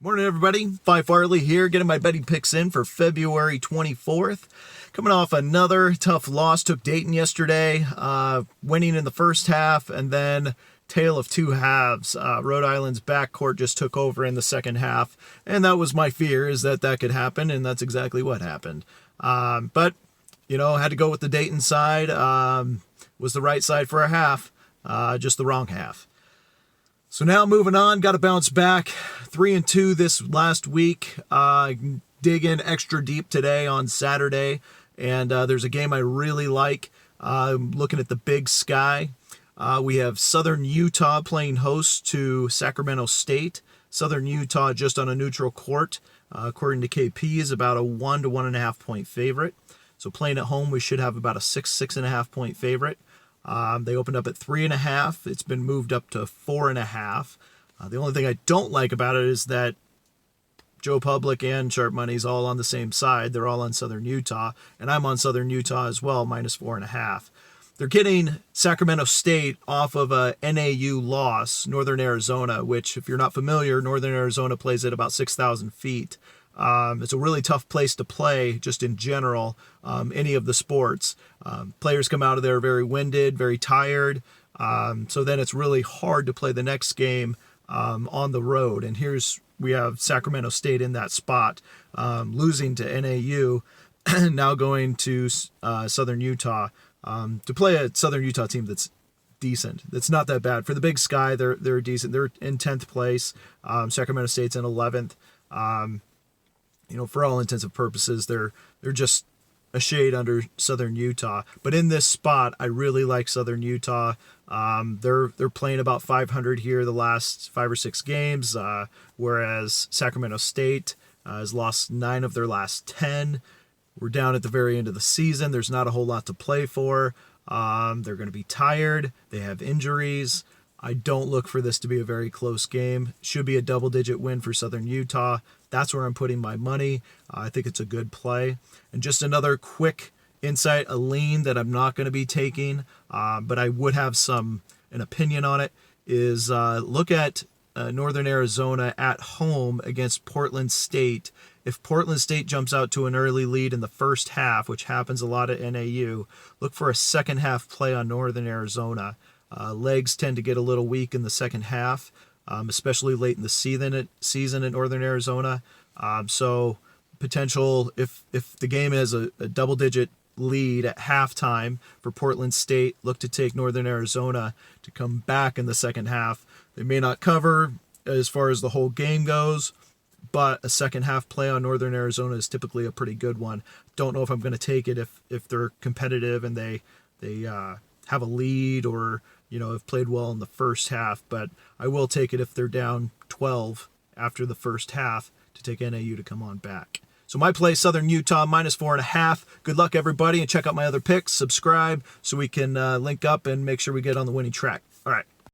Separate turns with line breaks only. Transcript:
Morning, everybody. Phi Farley here, getting my betting picks in for February 24th. Coming off another tough loss, took Dayton yesterday, winning in the first half, and then tale of two halves. Rhode Island's backcourt just took over in the second half, and that was my fear, is that could happen, and that's exactly what happened. But, had to go with the Dayton side. Was the right side for a half, just the wrong half. So now moving on, got to bounce back. 3-2 this last week. Dig in extra deep today on Saturday, and there's a game I really like. Looking at the Big Sky. We have Southern Utah playing host to Sacramento State. Southern Utah just on a neutral court, according to KP, is about a 1 to 1.5 point favorite. So playing at home, we should have about a 6.5 point favorite. They opened up at 3.5. It's been moved up to 4.5. The only thing I don't like about it is that Joe Public and Sharp Money's all on the same side. They're all on Southern Utah, and I'm on Southern Utah as well, minus 4.5. They're getting Sacramento State off of a NAU loss, Northern Arizona, which, if you're not familiar, Northern Arizona plays at about 6,000 feet. It's a really tough place to play, just in general, any of the sports. Players come out of there very winded, very tired, so then it's really hard to play the next game on the road. And we have Sacramento State in that spot, losing to NAU, now going to Southern Utah to play a Southern Utah team that's decent. That's not that bad. For the Big Sky, they're decent. They're in 10th place. Sacramento State's in 11th. For all intents and purposes, they're just a shade under Southern Utah. But in this spot, I really like Southern Utah. They're playing about 500 here the last 5 or 6 games, whereas Sacramento State has lost 9 of their last 10. We're down at the very end of the season. There's not a whole lot to play for. They're going to be tired. They have injuries. I don't look for this to be a very close game. Should be a double-digit win for Southern Utah. That's where I'm putting my money. I think it's a good play. And just another quick insight, a lean that I'm not going to be taking, but I would have an opinion on it, is look at Northern Arizona at home against Portland State. If Portland State jumps out to an early lead in the first half, which happens a lot at NAU, look for a second half play on Northern Arizona. Legs tend to get a little weak in the second half, especially late in the season at Northern Arizona. So potential, if the game has a double-digit lead at halftime for Portland State, look to take Northern Arizona to come back in the second half. They may not cover as far as the whole game goes, but a second half play on Northern Arizona is typically a pretty good one. Don't know if I'm going to take it if they're competitive and they have a lead or have played well in the first half, but I will take it if they're down 12 after the first half to take NAU to come on back. So my play, Southern Utah, minus 4.5. Good luck, everybody, and check out my other picks. Subscribe so we can link up and make sure we get on the winning track. All right.